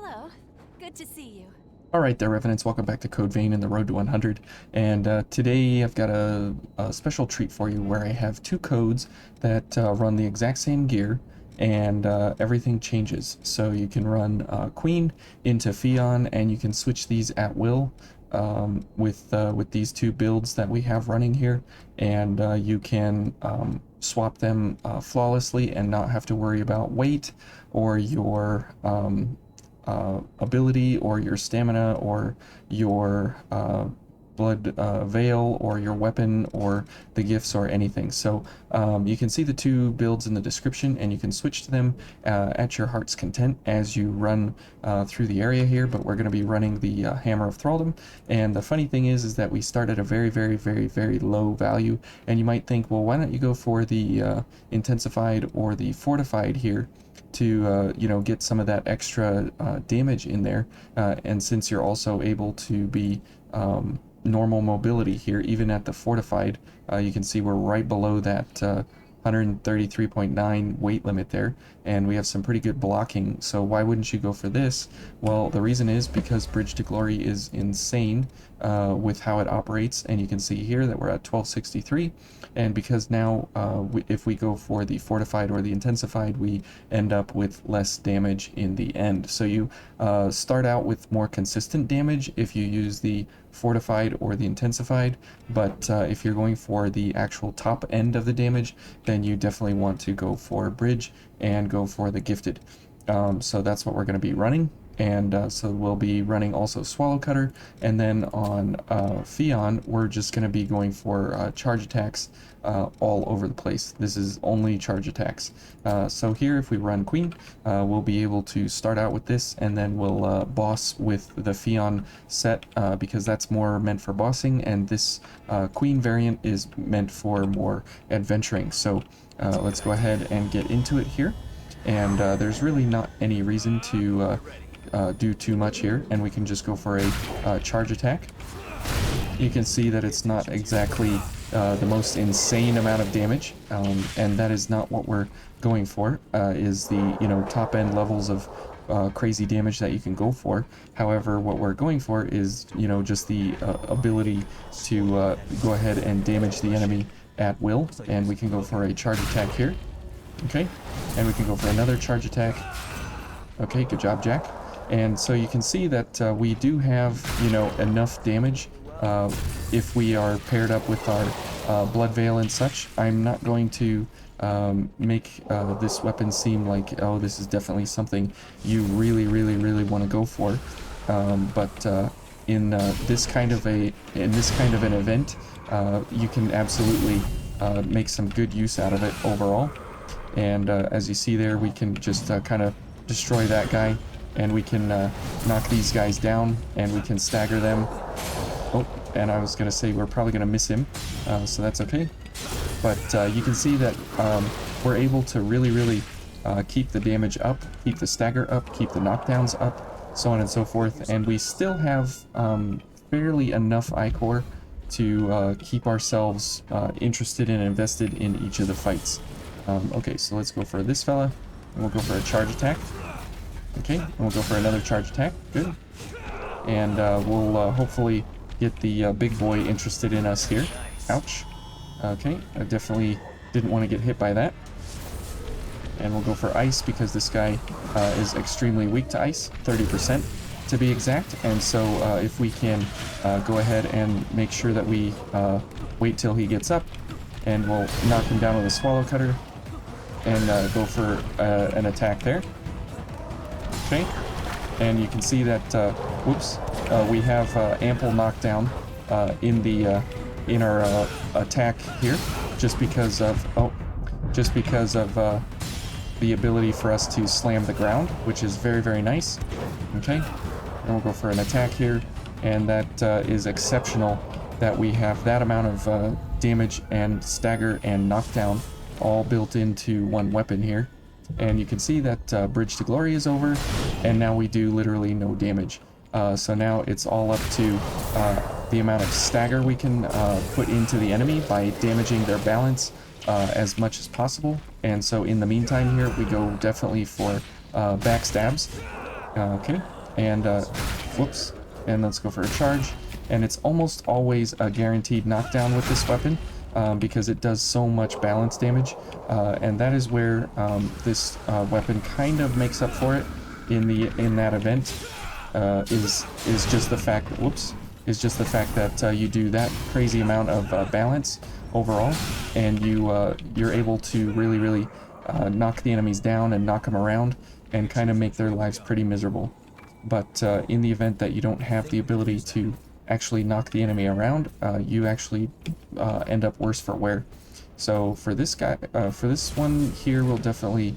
Hello. Good to see you. Alright there, Revenants, welcome back to Code Vein and the Road to 100, and today I've got a special treat for you where I have two codes that run the exact same gear, and everything changes. So you can run Queen into Fion, and you can switch these at will with these two builds that we have running here, and you can swap them flawlessly and not have to worry about weight or your ability or your stamina or your blood veil or your weapon or the gifts or anything. So you can see the two builds in the description, and you can switch to them at your heart's content as you run through the area here. But we're going to be running the Hammer of Thralldom, and the funny thing is that we start at a very low value, and you might think, well, why don't you go for the intensified or the fortified here to get some of that extra damage in there, and since you're also able to be normal mobility here even at the fortified, you can see we're right below that 133.9 weight limit there, and we have some pretty good blocking. So why wouldn't you go for this? Well, the reason is because Bridge to Glory is insane with how it operates, and you can see here that we're at 1263, and because now if we go for the fortified or the intensified, we end up with less damage in the end. So you start out with more consistent damage if you use the fortified or the intensified, but if you're going for the actual top end of the damage, then you definitely want to go for Bridge and go for the gifted. So that's what we're going to be running, and so we'll be running also Swallow Cutter, and then on Fion we're just going to be going for charge attacks all over the place. This is only charge attacks. So here if we run Queen, we'll be able to start out with this, and then we'll boss with the Fion set because that's more meant for bossing, and this Queen variant is meant for more adventuring. So let's go ahead and get into it here, and there's really not any reason to do too much here, and we can just go for a charge attack. You can see that it's not exactly the most insane amount of damage, and that is not what we're going for, is the top end levels of crazy damage that you can go for. However, what we're going for is just the ability to go ahead and damage the enemy at will, and we can go for a charge attack here. Okay, and we can go for another charge attack. Okay, good job, Jack. And so you can see that we do have enough damage if we are paired up with our blood veil and such. I'm not going to make this weapon seem like, oh, this is definitely something you really want to go for, but in this kind of an event, you can absolutely make some good use out of it overall. And as you see there, we can just kind of destroy that guy, and we can knock these guys down, and we can stagger them. Oh, and I was going to say we're probably going to miss him, so that's okay. But you can see that we're able to really keep the damage up, keep the stagger up, keep the knockdowns up, so on and so forth, and we still have fairly enough ichor to keep ourselves interested and invested in each of the fights. Okay, so let's go for this fella, and we'll go for a charge attack. Okay, and we'll go for another charge attack. Good. And we'll hopefully get the big boy interested in us here. Ouch. Okay, I definitely didn't want to get hit by that. And we'll go for ice because this guy is extremely weak to ice, 30% to be exact. And so if we can go ahead and make sure that we wait till he gets up, and we'll knock him down with a Swallow Cutter and go for an attack there. Okay, and you can see that we have ample knockdown in our attack here, just because of the ability for us to slam the ground, which is very nice. Okay, and we'll go for an attack here, and that is exceptional that we have that amount of damage and stagger and knockdown all built into one weapon here. And you can see that Bridge to Glory is over, and now we do literally no damage. So now it's all up to the amount of stagger we can put into the enemy by damaging their balance as much as possible. And so in the meantime here, we go definitely for backstabs. Okay, And whoops, and let's go for a charge. And it's almost always a guaranteed knockdown with this weapon, because it does so much balance damage, and that is where this weapon kind of makes up for it in that event. Is just the fact that, whoops, is just the fact that you do that crazy amount of balance overall, and you're able to really knock the enemies down and knock them around and kind of make their lives pretty miserable. But in the event that you don't have the ability to actually knock the enemy around, you actually end up worse for wear. So for this guy, for this one here, we'll definitely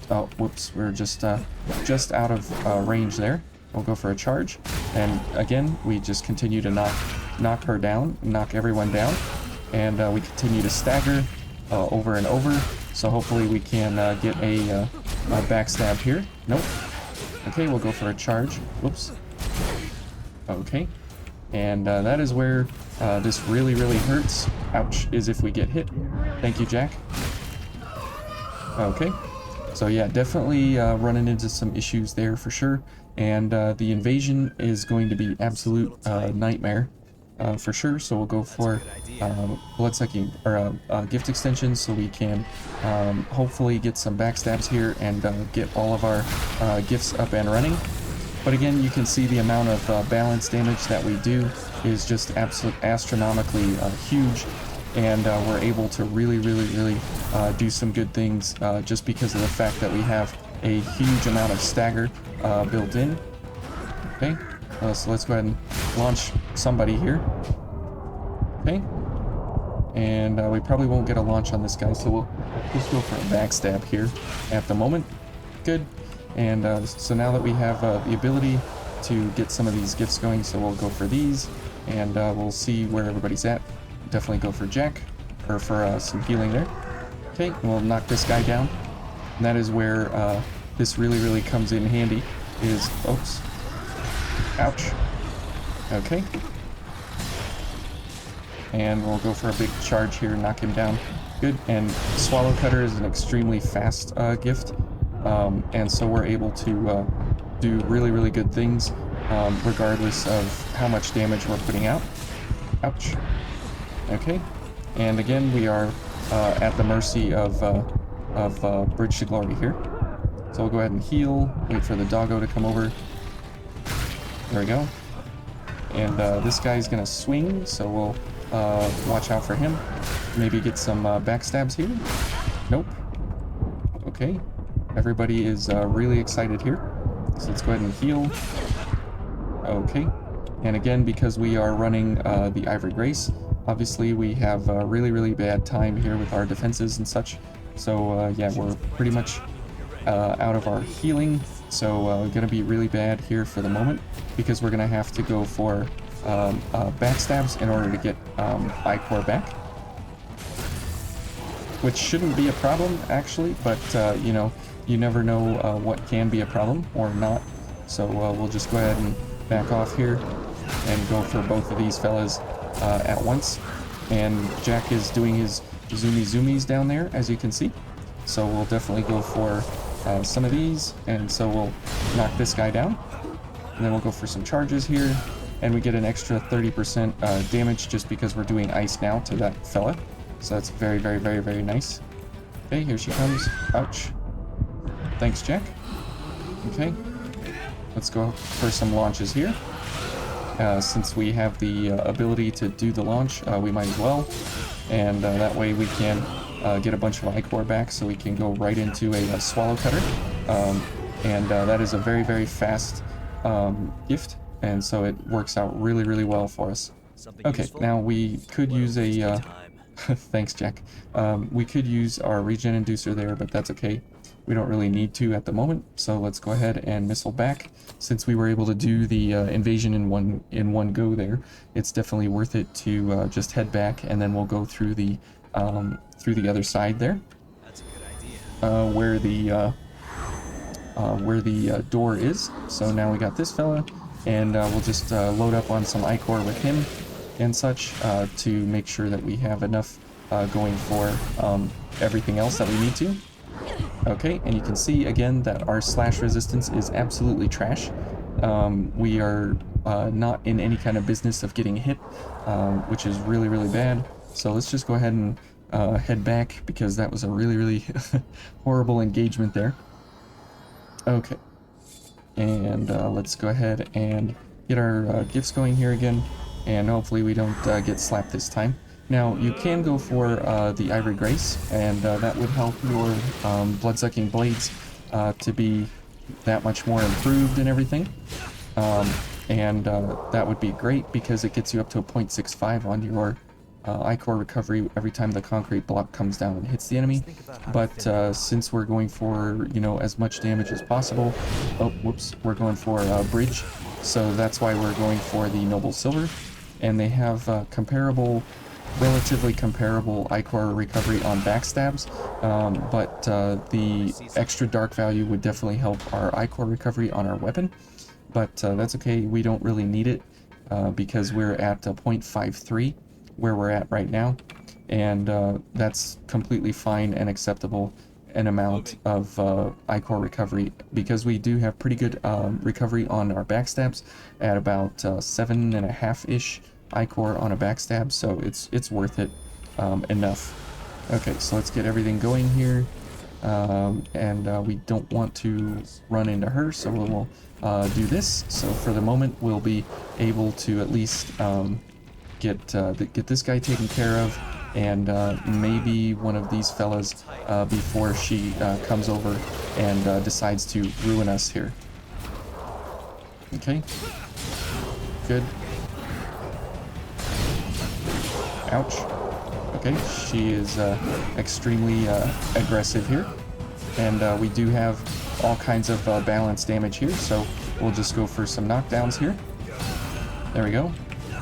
oh, whoops, we're just out of range there. We'll go for a charge, and again, we just continue to knock her down, knock everyone down, and we continue to stagger over and over. So hopefully we can get a backstab here. Nope. Okay, we'll go for a charge. Whoops. Okay, and that is where this really hurts. Ouch, is if we get hit. Thank you, Jack. Okay. So yeah, definitely running into some issues there for sure, and the invasion is going to be absolute nightmare for sure. So we'll go for bloodsucking or gift extensions, so we can hopefully get some backstabs here and get all of our gifts up and running. But again, you can see the amount of balance damage that we do is just astronomically huge. And we're able to really do some good things just because of the fact that we have a huge amount of stagger built in. Okay, so let's go ahead and launch somebody here. Okay, and we probably won't get a launch on this guy, so we'll just go for a backstab here at the moment. Good, and so now that we have the ability to get some of these gifts going, so we'll go for these, and we'll see where everybody's at. Definitely go for Jack, or for some healing there. Okay, we'll knock this guy down. And that is where this really comes in handy, is, oops, ouch. Okay. And we'll go for a big charge here, knock him down. Good, and Swallow Cutter is an extremely fast gift, and so we're able to do really good things, regardless of how much damage we're putting out. Ouch. Okay, and again, we are at the mercy of Bridge to Glory here. So we'll go ahead and heal, wait for the doggo to come over. There we go. And this guy's gonna swing, so we'll watch out for him. Maybe get some backstabs here. Nope. Okay, everybody is really excited here. So let's go ahead and heal. Okay, and again, because we are running the Ivory Grace, obviously we have a really bad time here with our defenses and such. So yeah, we're pretty much out of our healing. So gonna be really bad here for the moment, because we're gonna have to go for backstabs in order to get I-Core back. Which shouldn't be a problem actually, but you know, you never know what can be a problem or not. So we'll just go ahead and back off here and go for both of these fellas at once. And Jack is doing his zoomies down there, as you can see. So we'll definitely go for some of these, and so we'll knock this guy down. And then we'll go for some charges here, and we get an extra 30% damage just because we're doing ice now to that fella. So that's very nice. Okay, here she comes. Ouch. Thanks, Jack. Okay, let's go for some launches here. Since we have the ability to do the launch, we might as well. And that way we can get a bunch of I-Core back, so we can go right into a Swallow Cutter. And that is a very fast gift, and so it works out really well for us. Okay, now we could use a... thanks, Jack. We could use our regen inducer there, but that's okay. We don't really need to at the moment, so let's go ahead and missile back. Since we were able to do the invasion in one go there, it's definitely worth it to just head back, and then we'll go through the other side there. That's a good idea. Where the door is. So now we got this fella, and we'll just load up on some I-Core with him and such to make sure that we have enough going for everything else that we need to. Okay, and you can see again that our slash resistance is absolutely trash. We are not in any kind of business of getting hit, which is really, really bad. So let's just go ahead and head back, because that was a really, really horrible engagement there. Okay, and let's go ahead and get our gifts going here again, and hopefully we don't get slapped this time. Now, you can go for the Ivory Grace, and that would help your blood-sucking blades to be that much more improved and everything. And that would be great, because it gets you up to a 0.65 on your Ichor recovery every time the concrete block comes down and hits the enemy. But since we're going for, you know, as much damage as possible, oh, whoops, we're going for Bridge, so that's why we're going for the Noble Silver. And they have relatively comparable Ichor recovery on backstabs, but the extra dark value would definitely help our Ichor recovery on our weapon. But that's okay, we don't really need it, because we're at 0.53 where we're at right now, and that's completely fine and acceptable, an amount of Ichor recovery, because we do have pretty good recovery on our backstabs at about 7.5-ish Ichor on a backstab, so it's worth it enough. Okay, so let's get everything going here, and we don't want to run into her, so we'll do this. So for the moment, we'll be able to at least get this guy taken care of, and maybe one of these fellas before she comes over and decides to ruin us here. Okay, good. Ouch. Okay, she is extremely aggressive here, and we do have all kinds of balance damage here, so we'll just go for some knockdowns here. There we go.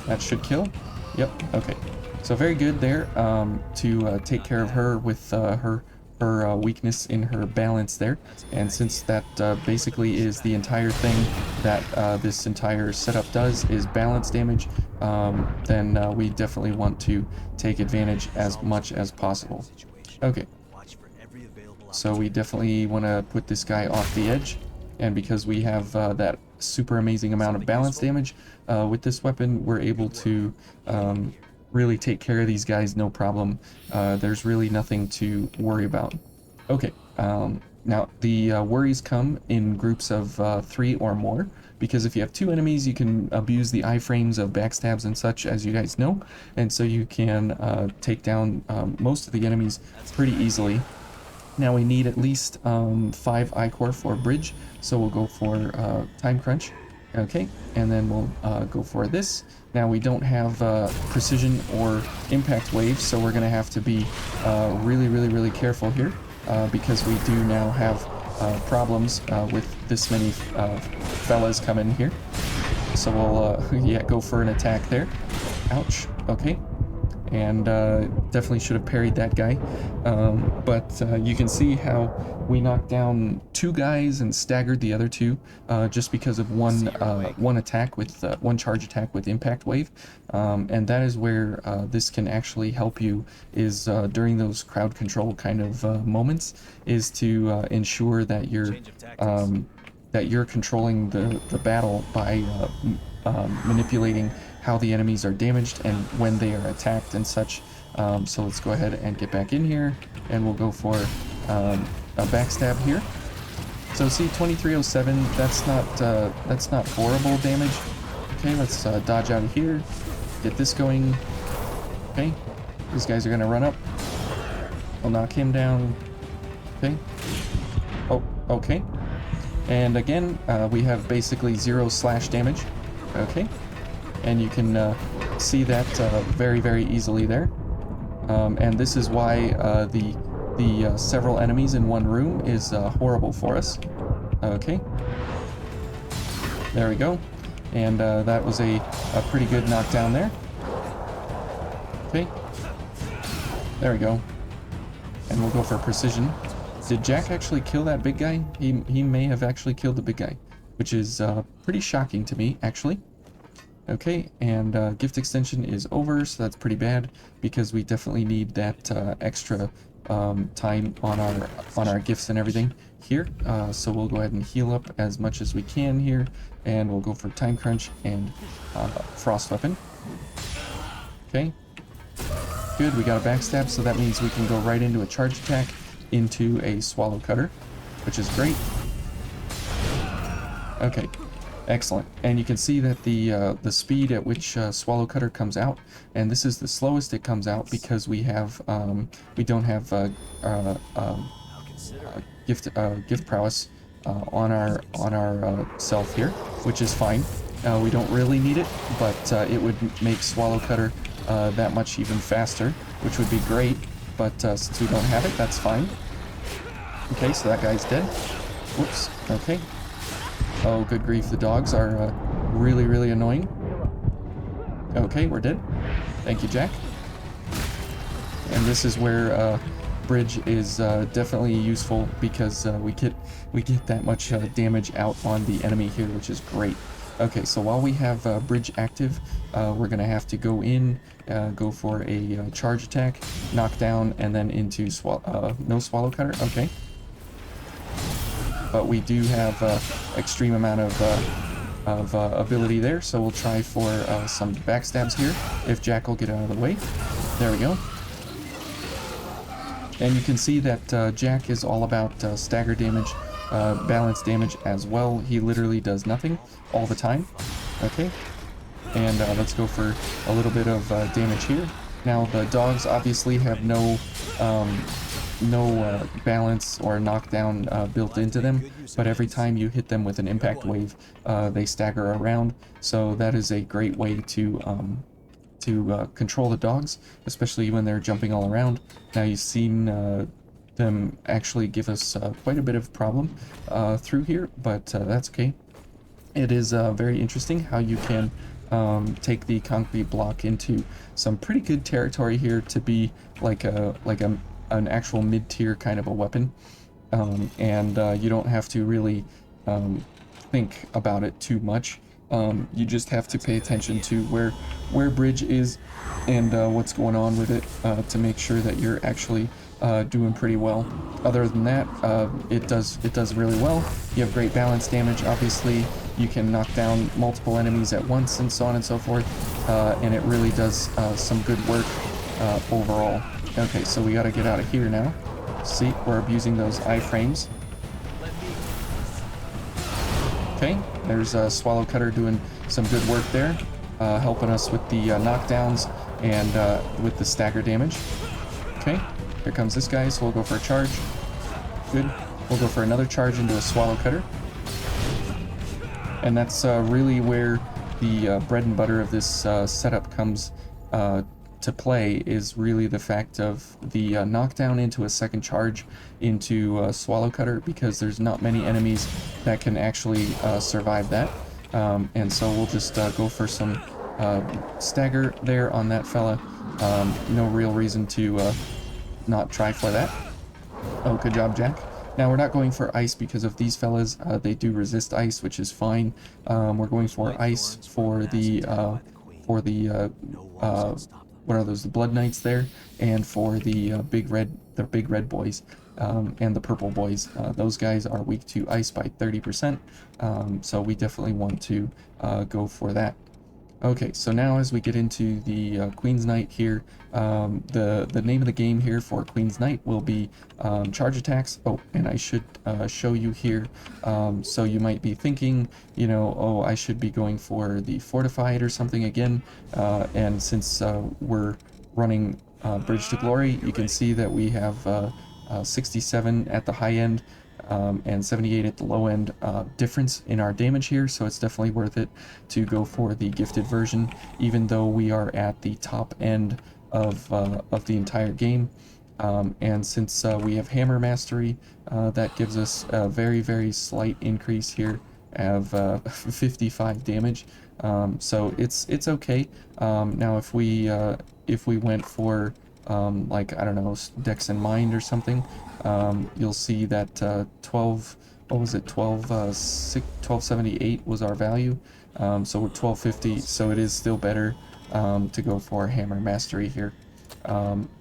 That should kill. Yep, okay. So very good there to take care of her with her weakness in her balance there. And since that basically is the entire thing that this entire setup does, is balance damage, then we definitely want to take advantage as much as possible. Okay. So we definitely want to put this guy off the edge, and because we have that super amazing amount of balance damage with this weapon, we're able to really take care of these guys no problem. There's really nothing to worry about. Okay, now the worries come in groups of 3 or more, because if you have 2 enemies, you can abuse the iframes of backstabs and such, as you guys know, and so you can take down most of the enemies pretty easily. Now we need at least 5 Ichor for Bridge, so we'll go for Time Crunch. Okay, and then we'll go for this. Now we don't have Precision or Impact Wave, so we're going to have to be really careful here, because we do now have problems with this many fellas coming here. So we'll yeah, go for an attack there. Ouch, okay. And definitely should have parried that guy, but you can see how we knocked down 2 guys and staggered the other 2 just because of one attack with one charge attack with Impact Wave, and that is where this can actually help you, is during those crowd control kind of moments, is to ensure that you're controlling the battle by manipulating how the enemies are damaged and when they are attacked and such. So let's go ahead and get back in here, and we'll go for a backstab here. So see, 2307, that's not horrible damage. Okay, let's dodge out of here, get this going. Okay, these guys are gonna run up. We'll knock him down. Okay. Oh, okay. And again, we have basically 0 slash damage. Okay. And you can see that very easily there. And this is why the several enemies in one room is horrible for us. Okay. There we go. And that was a pretty good knockdown there. Okay. There we go. And we'll go for precision. Did Jack actually kill that big guy? He may have actually killed the big guy, which is pretty shocking to me, actually. Okay, and gift extension is over, so that's pretty bad, because we definitely need that extra time on our gifts and everything here. So we'll go ahead and heal up as much as we can here, and we'll go for time crunch and frost weapon. Okay, good. We got a backstab, so that means we can go right into a charge attack into a swallow cutter, which is great. Okay, excellent. And you can see that the speed at which swallow cutter comes out, and this is the slowest it comes out because we don't have gift prowess on our self here, which is fine. We don't really need it, but it would make swallow cutter that much even faster, which would be great. But since we don't have it, that's fine. Okay, so that guy's dead. Whoops. Okay. Oh, good grief, the dogs are really, really annoying. Okay, we're dead. Thank you, Jack. And this is where bridge is definitely useful because we get that much damage out on the enemy here, which is great. Okay, so while we have bridge active, we're gonna have to go in, go for a charge attack, knock down, and then into no swallow cutter. Okay. But we do have extreme amount of ability there, so we'll try for some backstabs here if Jack will get out of the way. There we go. And you can see that Jack is all about stagger damage, balance damage as well. He literally does nothing all the time. Okay, and let's go for a little bit of damage here. Now the dogs obviously have no balance or knockdown built into them, but every time you hit them with an impact wave, they stagger around. So that is a great way to control the dogs, especially when they're jumping all around. Now you've seen them actually give us quite a bit of problem through here, but that's okay. It is very interesting how you can take the concrete block into some pretty good territory here to be like an actual mid-tier kind of a weapon, and you don't have to really think about it too much. You just have to pay attention to where bridge is and what's going on with it to make sure that you're actually doing pretty well. Other than that, it does really well. You have great balance damage. Obviously, you can knock down multiple enemies at once and so on and so forth, and it really does some good work overall. Okay, so we got to get out of here now. See, we're abusing those iframes. Okay, there's Swallow Cutter doing some good work there, helping us with the knockdowns and with the stagger damage. Okay, here comes this guy, so we'll go for a charge. Good. We'll go for another charge into a Swallow Cutter. And that's really where the bread and butter of this setup comes to play, is really the fact of the knockdown into a second charge into Swallow Cutter, because there's not many enemies that can actually survive that. And so we'll just go for some stagger there on that fella. No real reason to not try for that. Oh, good job, Jack. Now we're not going for ice because of these fellas. They do resist ice, which is fine. We're going for ice for the what are those? The Blood Knights there, and for the big red boys and the purple boys. Those guys are weak to ice by 30%. So we definitely want to go for that. Okay, so now as we get into the Queen's Knight here, the name of the game here for Queen's Knight will be charge attacks. Oh, and I should show you here. So you might be thinking, you know, oh, I should be going for the fortified or something again. And since we're running Bridge to Glory, you can see that we have 67 at the high end, and 78 at the low end difference in our damage here, so it's definitely worth it to go for the gifted version, even though we are at the top end of the entire game. And since we have Hammer Mastery, that gives us a very, very slight increase here of 55 damage. So it's okay. Now if we went for like, I don't know, Dex and Mind or something, you'll see that 1278 was our value, so we're 1250, so it is still better to go for Hammer Mastery here.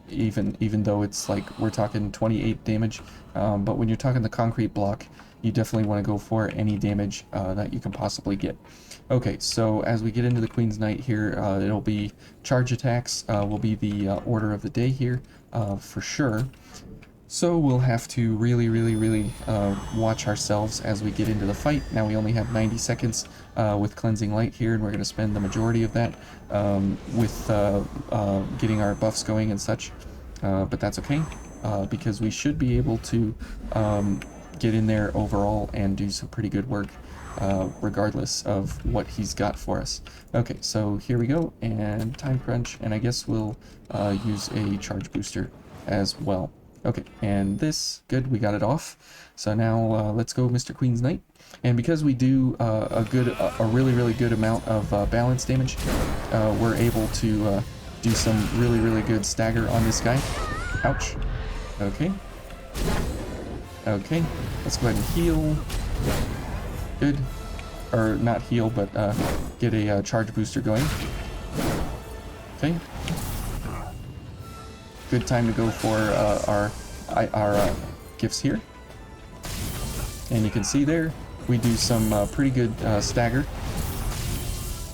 even though it's like we're talking 28 damage. But when you're talking the concrete block, you definitely want to go for any damage that you can possibly get. Okay, so as we get into the Queen's Knight here, it'll be charge attacks will be the order of the day here for sure. So we'll have to really watch ourselves as we get into the fight. Now we only have 90 seconds with Cleansing Light here, and we're going to spend the majority of that with getting our buffs going and such. But that's okay, because we should be able to get in there overall and do some pretty good work, regardless of what he's got for us. Okay, so here we go, and time crunch, and I guess we'll use a charge booster as well. Okay, and this, good, we got it off. So now let's go Mr. Queen's Knight. And because we do a really good amount of balance damage, we're able to do some really good stagger on this guy. Ouch. Okay. Okay, let's go ahead and heal. Good. Or not heal, but get a charge booster going. Okay. Good time to go for our gifts here. And you can see there, we do some pretty good stagger.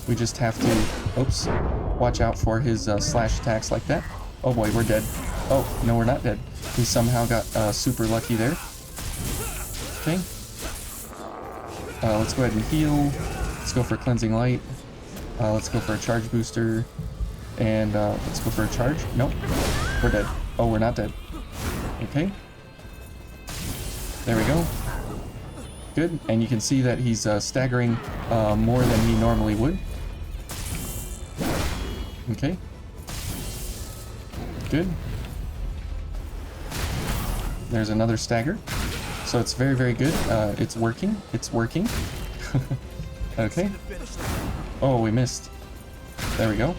We just have to, oops, watch out for his slash attacks like that. Oh boy, we're dead. Oh, no, we're not dead. We somehow got super lucky there. Okay. Let's go ahead and heal. Let's go for Cleansing Light. Let's go for a charge booster. And let's go for a charge. Nope. We're dead. Oh, we're not dead. Okay. There we go. Good. And you can see that he's staggering more than he normally would. Okay. Good. There's another stagger. So it's very good. It's working. It's working. Okay. Oh, we missed. There we go.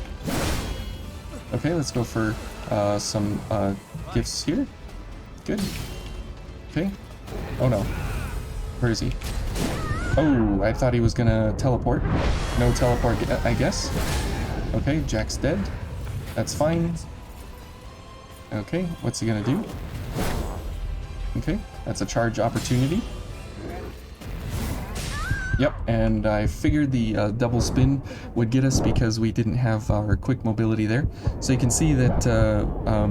Okay, let's go for some gifts here. Good. Okay. Oh no. Where is he? Oh, I thought he was gonna teleport. No teleport, I guess. Okay, Jack's dead. That's fine. Okay, what's he gonna do? Okay, that's a charge opportunity. Yep, and I figured the double spin would get us because we didn't have our quick mobility there. So you can see that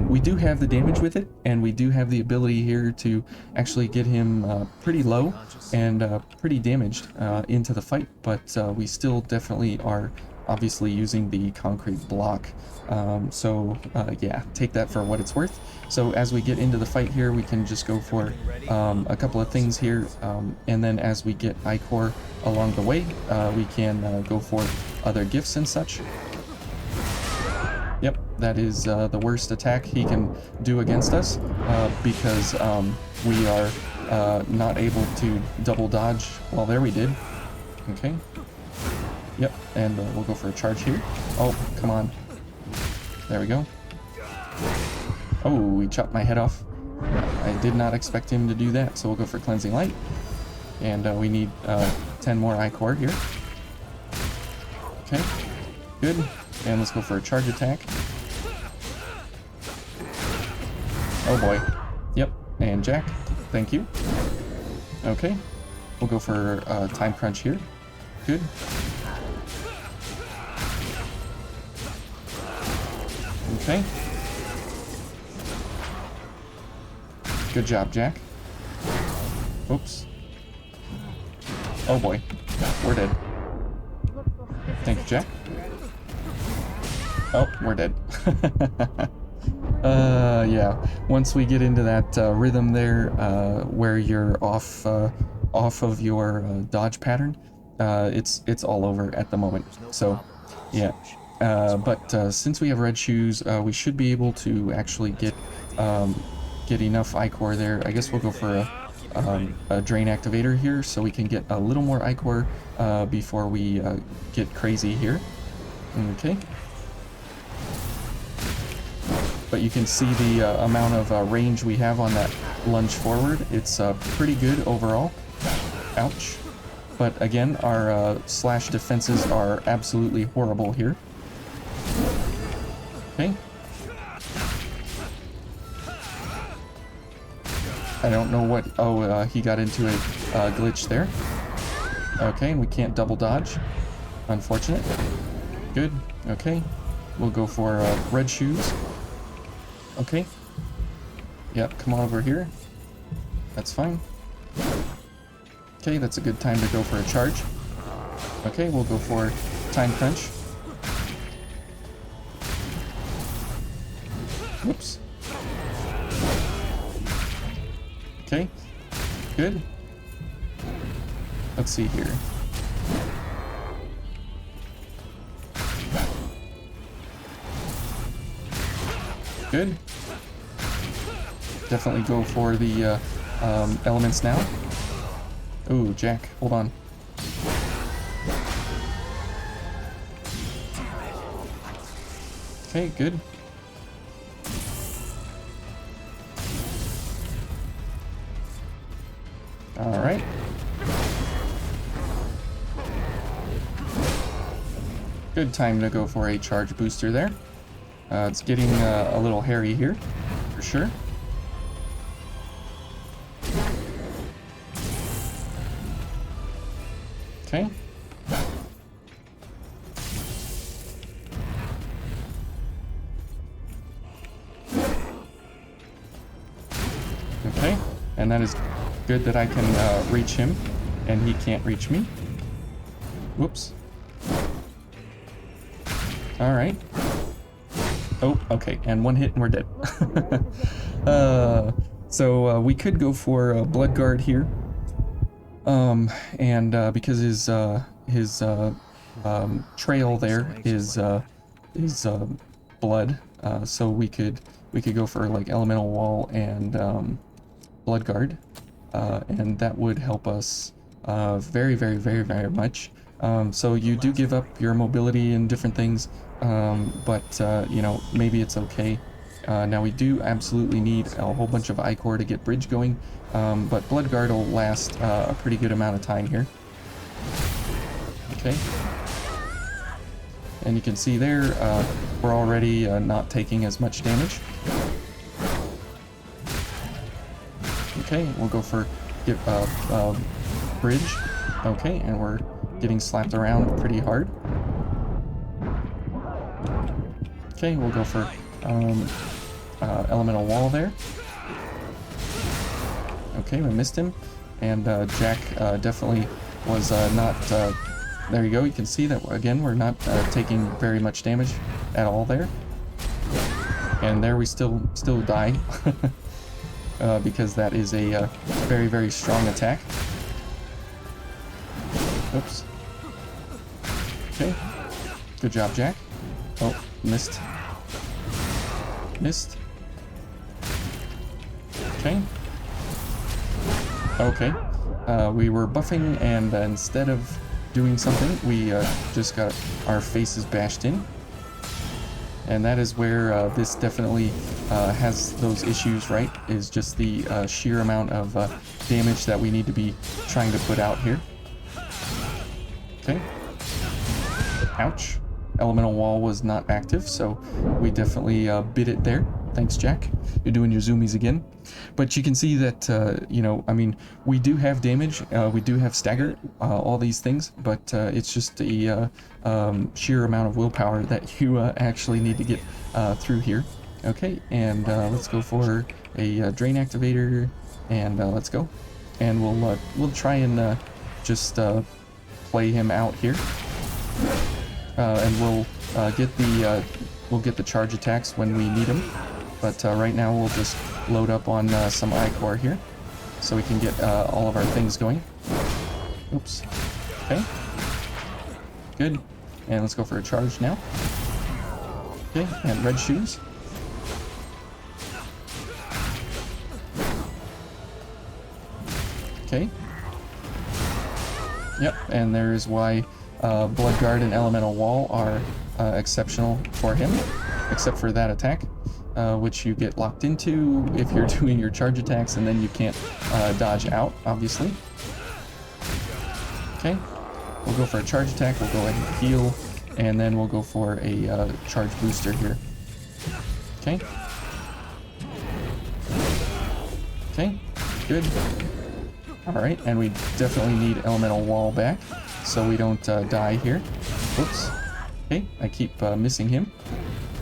we do have the damage with it, and we do have the ability here to actually get him pretty low and pretty damaged into the fight, but we still definitely are obviously using the concrete block. Yeah, take that for what it's worth. So as we get into the fight here, we can just go for a couple of things here, and then as we get Ichor along the way, we can go for other gifts and such. Yep, that is the worst attack he can do against us, because we are not able to double dodge. Well, there we did. Okay. Yep, and we'll go for a charge here. Oh, come on. There we go. Oh, he chopped my head off. I did not expect him to do that, so we'll go for Cleansing Light. And we need 10 more Ichor here. Okay, good. And let's go for a charge attack. Oh boy. Yep, and Jack, thank you. Okay, we'll go for time crunch here. Good. Okay. Good job, Jack. Oops. Oh boy. We're dead. Thank you, Jack. Oh, we're dead. Yeah. Once we get into that rhythm there, where you're off of your dodge pattern, it's all over at the moment. So, yeah. But since we have red shoes, we should be able to actually get enough Ichor there. I guess we'll go for a drain activator here, so we can get a little more Ichor before we get crazy here. Okay. But you can see the amount of range we have on that lunge forward. It's pretty good overall. Ouch. But again, our slash defenses are absolutely horrible here. Okay. I don't know what... Oh, he got into a glitch there. Okay, and we can't double dodge. Unfortunate. Good. Okay. We'll go for red shoes. Okay. Yep, come on over here. That's fine. Okay, that's a good time to go for a charge. Okay, we'll go for time crunch. Whoops. Okay, good. Let's see here. Good. Definitely go for the elements now. Ooh, Jack, hold on. Okay, good. All right. Good time to go for a charge booster there. It's getting a little hairy here, for sure. Okay. Okay, and that is good that I can reach him, and he can't reach me. Whoops. All right. Oh, okay, and one hit and we're dead. So we could go for Blood Guard here. And because his trail there is blood, so we could go for like Elemental Wall and Blood Guard, and that would help us very, very, very, very much. So you do give up your mobility and different things, but you know, maybe it's okay. Now we do absolutely need a whole bunch of Ichor to get bridge going, but Blood Guard will last a pretty good amount of time here. Okay. And you can see there, we're already not taking as much damage. Okay, we'll go for bridge. Okay, and we're getting slapped around pretty hard. Okay, we'll go for Elemental Wall there. Okay, we missed him. And Jack definitely was not... there you go, you can see that, again, we're not taking very much damage at all there. And there we still die. Because that is a very, very strong attack. Oops. Okay. Good job, Jack. Oh, missed. Missed. Okay. Okay. We were buffing, and instead of doing something, we just got our faces bashed in. And that is where this definitely has those issues, right? Is just the sheer amount of damage that we need to be trying to put out here. Okay. Ouch. Elemental Wall was not active, so we definitely bit it there. Thanks, Jack. You're doing your zoomies again. But you can see that, you know, I mean, we do have damage, we do have stagger, all these things, but it's just a sheer amount of willpower that you actually need to get through here. Okay, and let's go for a drain activator, and let's go. And we'll try and just play him out here. And we'll get the charge attacks when we need them. But right now we'll just load up on some Ichor here, so we can get all of our things going. Oops. Okay. Good. And let's go for a charge now. Okay, and red shoes. Okay. Yep, and there's why Blood Guard and Elemental Wall are exceptional for him, except for that attack, which you get locked into if you're doing your charge attacks, and then you can't dodge out, obviously. Okay, we'll go for a charge attack, we'll go ahead and heal, and then we'll go for a charge booster here. Okay. Okay, good. Alright, and we definitely need elemental wall back so we don't die here. Whoops. Okay, I keep missing him,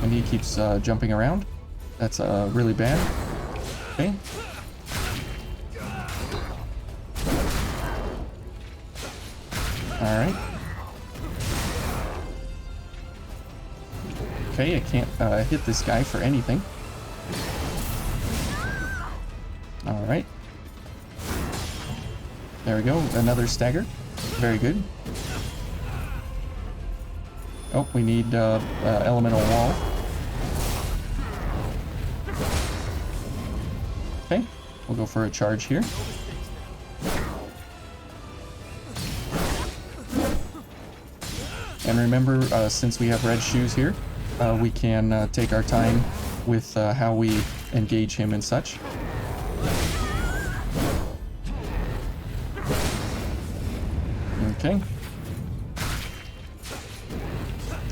and he keeps jumping around. That's really bad. Okay. Alright. Okay, I can't hit this guy for anything. Alright. There we go, another stagger. Very good. Oh, we need elemental wall. Okay, we'll go for a charge here. And remember, since we have red shoes here, we can take our time with how we engage him and such. Okay.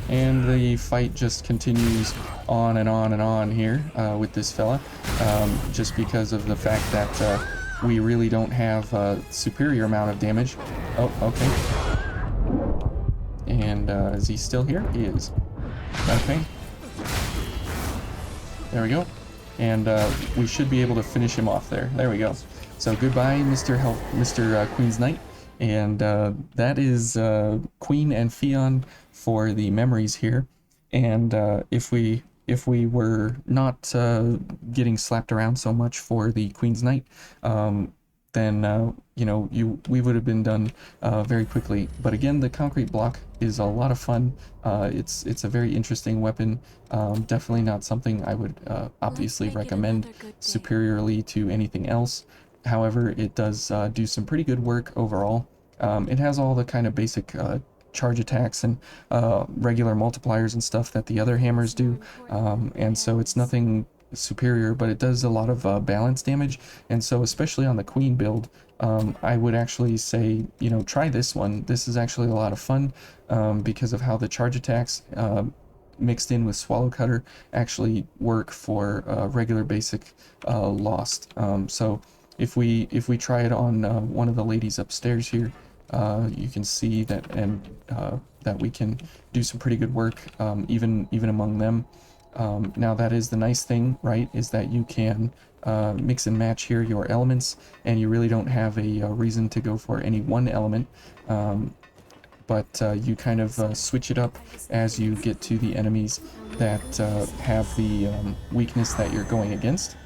And the fight just continues on and on and on here with this fella, just because of the fact that we really don't have a superior amount of damage. Oh, okay. And is he still here? He is. Okay. There we go. And we should be able to finish him off there. There we go. So goodbye, Mr. Queen's Knight. And that is Queen and Fion for the memories here. And if we were not getting slapped around so much for the Queen's Knight, then you know, we would have been done very quickly. But again, the concrete block is a lot of fun. It's a very interesting weapon. Definitely not something I would obviously recommend superiorly to anything else. However, it does do some pretty good work overall. It has all the kind of basic charge attacks and regular multipliers and stuff that the other hammers do, and so it's nothing superior, but it does a lot of balance damage. And so especially on the Queen build, I would actually say, you know, try this one. This is actually a lot of fun because of how the charge attacks mixed in with Swallow Cutter actually work for regular basic Lost. So if we try it on one of the ladies upstairs here, you can see that, and that we can do some pretty good work even among them. Now that is the nice thing, right, is that you can mix and match here your elements, and you really don't have a reason to go for any one element, but you kind of switch it up as you get to the enemies that have the weakness that you're going against.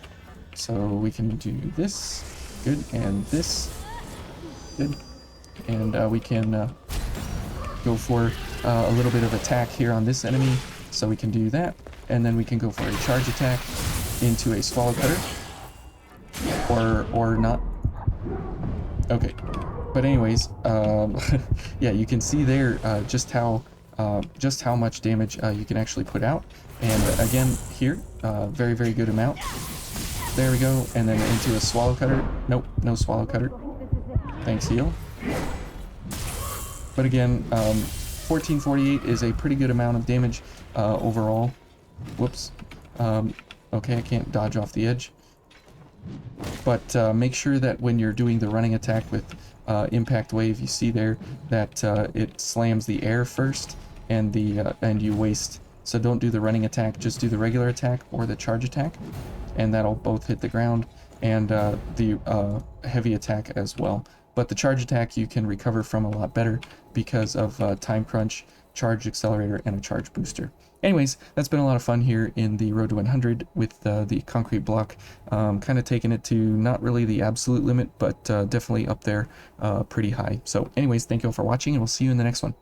So we can do this, good, and this, good, and we can go for a little bit of attack here on this enemy, so we can do that, and then we can go for a charge attack into a Swallow Cutter, or not. Okay, but anyways, yeah, you can see there just how much damage you can actually put out, and again here, very very good amount. There we go, and then into a Swallow Cutter. Nope, no Swallow Cutter. Thanks, heal. But again, 1448 is a pretty good amount of damage overall. Whoops. Okay, I can't dodge off the edge. But make sure that when you're doing the running attack with Impact Wave, you see there that it slams the air first, and you waste. So don't do the running attack, just do the regular attack or the charge attack, and that'll both hit the ground, and the heavy attack as well. But the charge attack you can recover from a lot better because of time crunch, charge accelerator, and a charge booster. Anyways, that's been a lot of fun here in the Road to 100 with the concrete block, kind of taking it to not really the absolute limit, but definitely up there pretty high. So anyways, thank you all for watching, and we'll see you in the next one.